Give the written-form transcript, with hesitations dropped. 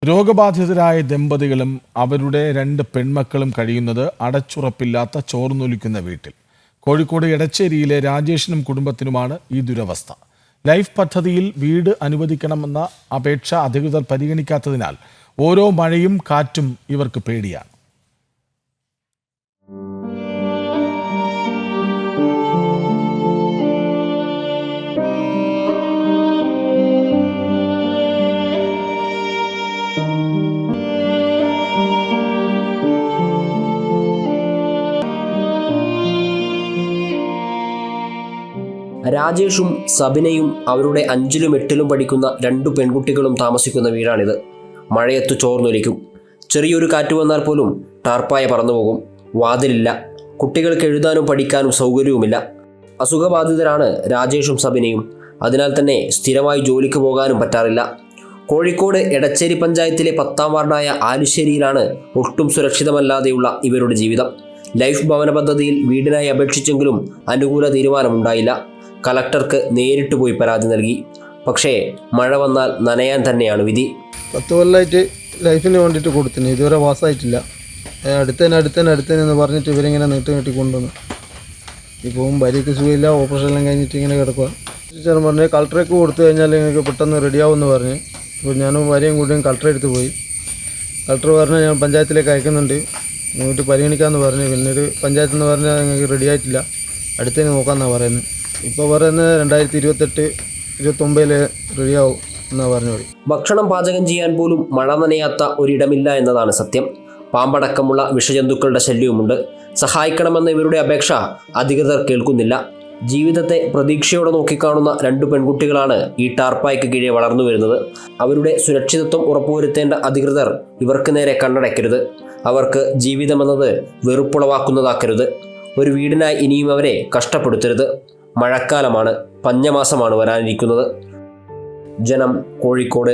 രോഗബാധിതരായ ദമ്പതികളും അവരുടെ 2 പെൺമക്കളും കഴിയുന്നത് അടച്ചുറപ്പില്ലാത്ത ചോർന്നൊലിക്കുന്ന വീട്ടിൽ. കോഴിക്കോട് എടച്ചേരിയിലെ രാജേഷിനും കുടുംബത്തിനുമാണ് ഈ ദുരവസ്ഥ. ലൈഫ് പദ്ധതിയിൽ വീട് അനുവദിക്കണമെന്ന അപേക്ഷ അധികൃതർ പരിഗണിക്കാത്തതിനാൽ ഓരോ മഴയും കാറ്റും ഇവർക്ക് പേടിയാണ്. രാജേഷും സബിനയും അവരുടെ 5ലും 8ലും പഠിക്കുന്ന 2 പെൺകുട്ടികളും താമസിക്കുന്ന വീടാണിത്. മഴയത്ത് ചോർന്നൊലിക്കും. ചെറിയൊരു കാറ്റ് വന്നാൽ പോലും ടാർപ്പായ പറന്നുപോകും. വാതിലില്ല. കുട്ടികൾക്ക് എഴുതാനും പഠിക്കാനും സൗകര്യവുമില്ല. അസുഖബാധിതരാണ് രാജേഷും സബിനയും. അതിനാൽ തന്നെ സ്ഥിരമായി ജോലിക്ക് പോകാനും പറ്റാറില്ല. കോഴിക്കോട് എടച്ചേരി പഞ്ചായത്തിലെ 10ാം വാർഡായ ആലുശ്ശേരിയിലാണ് ഒട്ടും സുരക്ഷിതമല്ലാതെയുള്ള ഇവരുടെ ജീവിതം. ലൈഫ് ഭവന പദ്ധതിയിൽ വീടിനായി അപേക്ഷിച്ചെങ്കിലും അനുകൂല തീരുമാനമുണ്ടായില്ല. കളക്ടർക്ക് നേരിട്ട് പോയി പരാതി നൽകി. പക്ഷേ മഴ വന്നാൽ നനയാൻ തന്നെയാണ് വിധി. 10 കൊല്ലമായിട്ട് ലൈഫിന് വേണ്ടിയിട്ട് കൊടുത്തിന്, ഇതുവരെ പാസ്സായിട്ടില്ല. അടുത്തന്നെ പറഞ്ഞിട്ട് ഇവരിങ്ങനെ നീട്ടി കൊണ്ടുവന്നു. ഇപ്പം ഭാര്യയ്ക്ക് സുഖമില്ല, ഓപ്പറേഷനെല്ലാം കഴിഞ്ഞിട്ട് ഇങ്ങനെ കിടക്കുക. ടീച്ചർ പറഞ്ഞ് കളക്ടറേക്ക് കൊടുത്തു കഴിഞ്ഞാൽ നിങ്ങൾക്ക് പെട്ടെന്ന് റെഡിയാവുമെന്ന് പറഞ്ഞ്. അപ്പോൾ ഞാനും ഭാര്യയും കൂടിയും കളക്ടറെ അടുത്ത് പോയി. കളക്ടർ പറഞ്ഞ് ഞാൻ പഞ്ചായത്തിലേക്ക് അയക്കുന്നുണ്ട്, നിങ്ങൾക്ക് പരിഗണിക്കാമെന്ന് പറഞ്ഞു. പിന്നീട് പഞ്ചായത്തിൽ നിന്ന് പറഞ്ഞാൽ നിങ്ങൾക്ക് റെഡിയായിട്ടില്ല, അടുത്തതിന് നോക്കാമെന്നാണ് പറയുന്നത്. ഇപ്പോൾ പറയുന്നത് 2028-29 റെഡിയാവും എന്നാണ് പറഞ്ഞു. ഭക്ഷണം പാചകം ചെയ്യാൻ പോലും മഴ നനയാത്ത ഒരിടമില്ല എന്നതാണ് സത്യം. പാമ്പടക്കമുള്ള വിഷജന്തുക്കളുടെ ശല്യവുമുണ്ട്. സഹായിക്കണമെന്ന ഇവരുടെ അപേക്ഷ അധികൃതർ കേൾക്കുന്നില്ല. ജീവിതത്തെ പ്രതീക്ഷയോടെ നോക്കിക്കാണുന്ന 2 പെൺകുട്ടികളാണ് ഈ ടാർപ്പായ്ക്ക് കീഴെ വളർന്നു വരുന്നത്. അവരുടെ സുരക്ഷിതത്വം ഉറപ്പുവരുത്തേണ്ട അധികൃതർ ഇവർക്ക് നേരെ കണ്ണടയ്ക്കരുത്. അവർക്ക് ജീവിതമെന്നത് വെറുപ്പുളവാക്കുന്നതാക്കരുത്. ഒരു വീടിനായി ഇനിയും അവരെ കഷ്ടപ്പെടുത്തരുത്. മഴക്കാലമാണ്, പഞ്ഞമാസമാണ് വരാനിരിക്കുന്നത്. ജനം, കോഴിക്കോട്.